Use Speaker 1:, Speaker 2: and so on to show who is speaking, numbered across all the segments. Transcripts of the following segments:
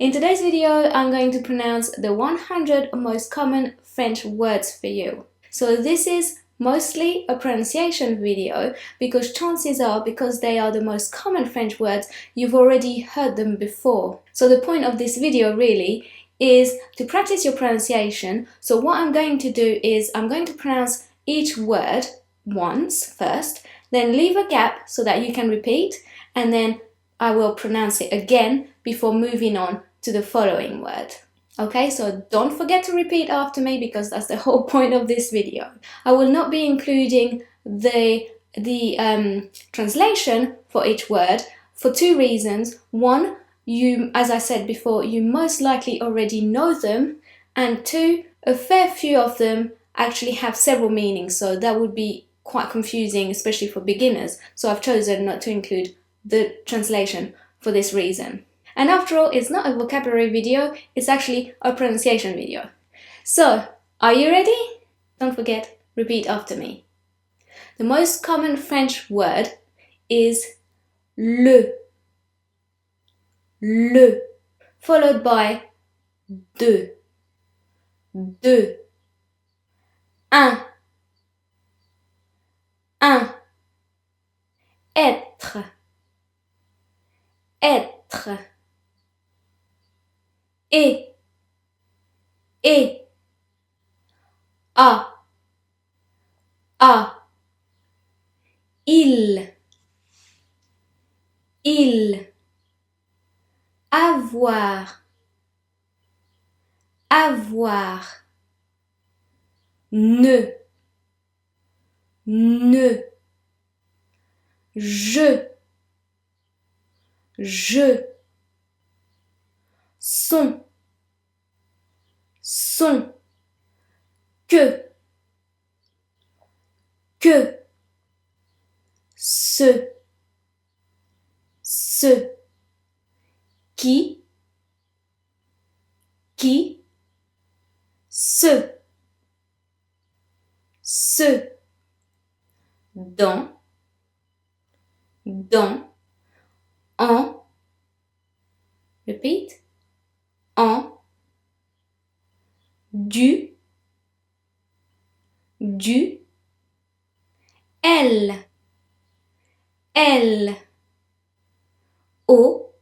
Speaker 1: In today's video, I'm going to pronounce the 100 most common French words for you. So this is mostly a pronunciation video because chances are, because they are the most common French words, you've already heard them before. So the point of this video really is to practice your pronunciation. So what I'm going to do is I'm going to pronounce each word once first, then leave a gap so that you can repeat, and then I will pronounce it again before moving on to the following word. Okay, so don't forget to repeat after me because that's the whole point of this video. I will not be including the translation for each word for two reasons. One, as I said before, you most likely already know them, and two, a fair few of them actually have several meanings, so that would be quite confusing, especially for beginners. So I've chosen not to include the translation for this reason. And after all, it's not a vocabulary video, it's actually a pronunciation video. So, are you ready? Don't forget, repeat after me. The most common French word is le, followed by de, un, être, et, a, il, avoir, ne, je, son, que, ce, qui, ce, dans, en, repeat, en, du, elle, au,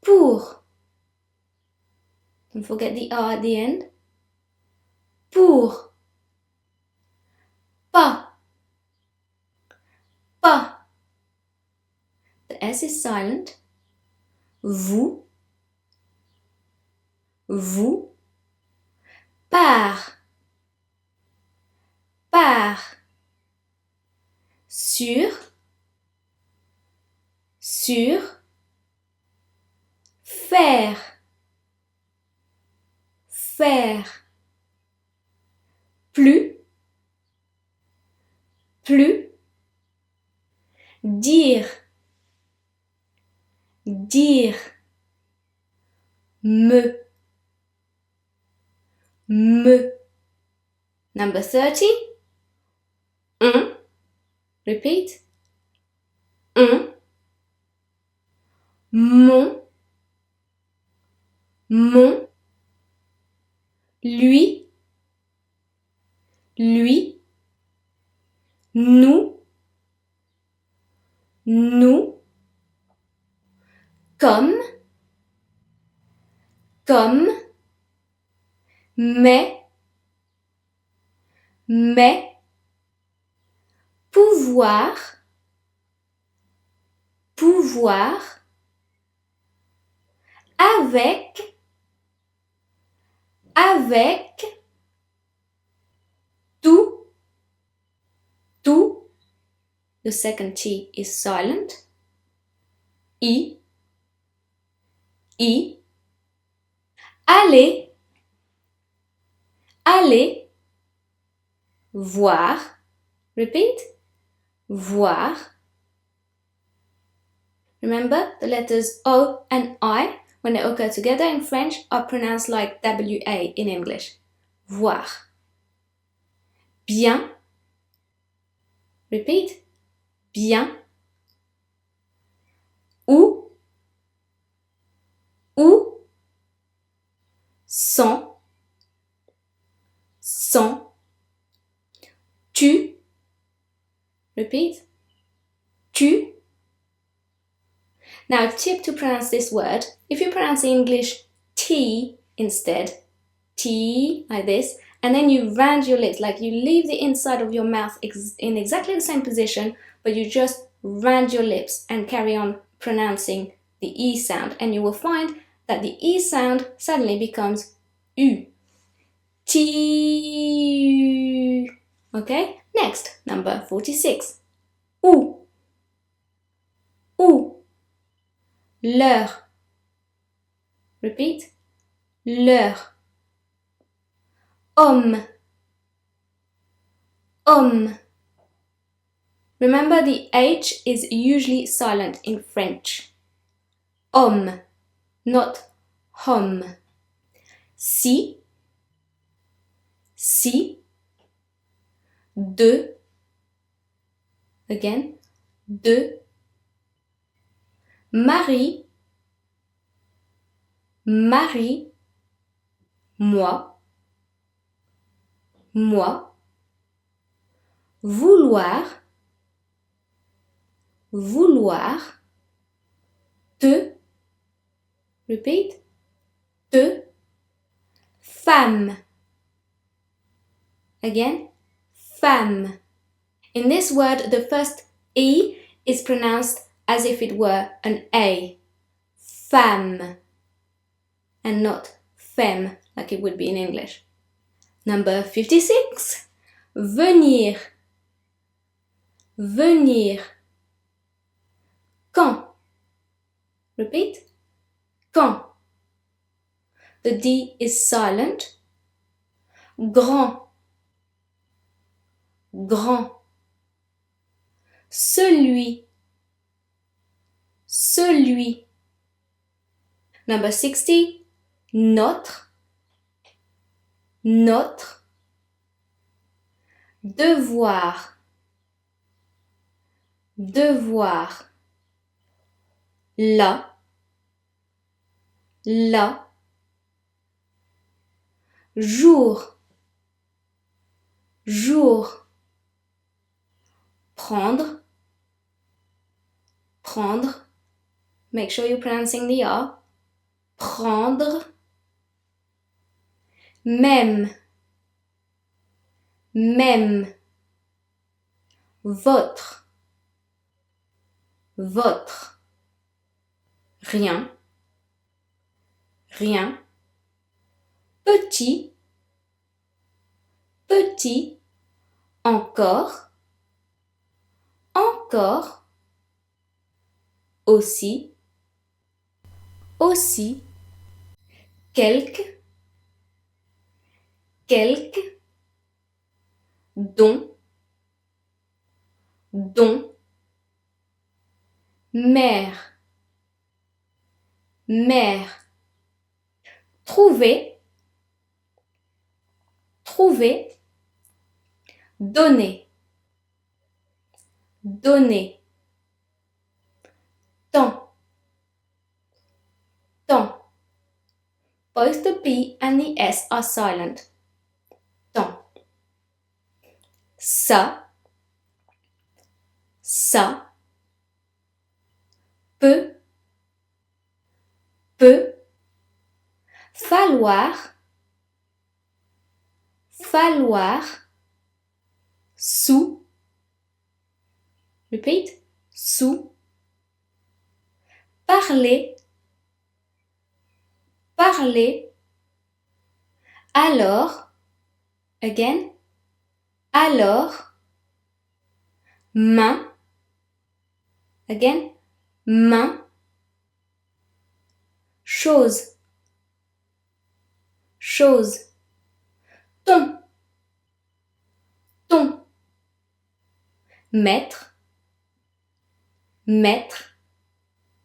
Speaker 1: pour. Don't forget the R at the end. Pour. Pas. The S is silent. Vous. Par. Sur. Faire. Plus. Dire. Me. Number 30. Repeat. Mon. Lui. Nous. Comme. Mais. Pouvoir. Avec. Tout. The second T is silent. I. Aller. Voir. Repeat. Voir. Remember, the letters O and I, when they occur together in French, are pronounced like WA in English. Voir. Bien. Repeat. Bien. Ou. sans, sans, tu, repeat, tu. Now, tip to pronounce this word, if you pronounce in English T instead, T, like this, and then you round your lips, like you leave the inside of your mouth in exactly the same position, but you just round your lips and carry on pronouncing the E sound, and you will find that the E sound suddenly becomes U. T. Okay, next, number 46. Ou. Ou. Leur. Repeat. Leur. Homme. Homme. Remember, the H is usually silent in French. Homme, not homme. Si. Si. De. Again. De. Marie. Marie. Moi. Moi. Vouloir. Vouloir. Te. Repeat. Te. Femme. Again. Femme. In this word, the first E is pronounced as if it were an A. Femme. And not femme, like it would be in English. Number 56. Venir. Venir. Quand. Repeat. Quand. The D is silent. Grand. Grand. Celui. Celui. Number 60. Notre. Notre. Devoir. Devoir. La. La. Jour. Jour. Prendre. Prendre. Make sure you're pronouncing the R. Prendre. Même. Même. Votre. Votre. Rien. Rien. Petit. Petit. Encore. Encore. Aussi. Aussi. Quelque. Quelque. Dont. Dont. Mère. Mère. Trouver. Trouver. Donner. Donner. Temps. Temps. Both the P and the S are silent. Temps. Ça. Ça. Peut. Peut. Falloir. Falloir. Sous. Repeat. Sous. Parler. Parler. Alors. Again. Alors. Main. Again. Main. Chose. Chose. Ton. Ton. Maître. Maître.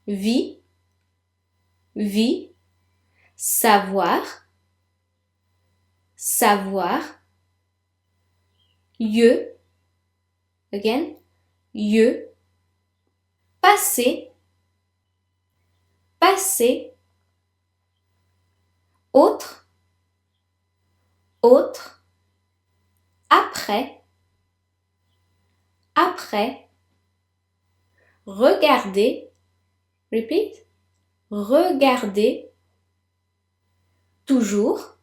Speaker 1: Vie. Vie. Savoir. Savoir. Lieu. Again. Lieu. Passer. Passer. Autre. autre, après, après, regarder, repeat, regarder, toujours,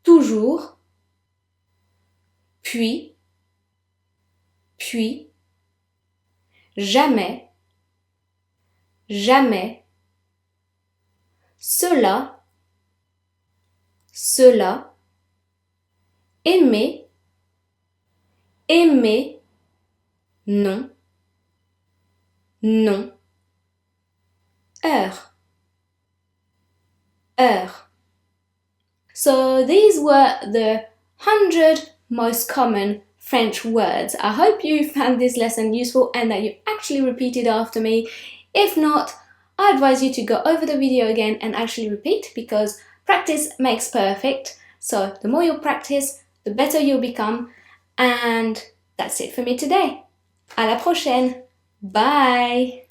Speaker 1: toujours, puis, jamais, jamais, cela, cela, aimer, aimer, non, non, heure, heure. So these were the 100 most common French words. I hope you found this lesson useful and that you actually repeated after me. If not, I advise you to go over the video again and actually repeat, because practice makes perfect. So the more you practice, the better you'll become. And that's it for me today. À la prochaine. Bye.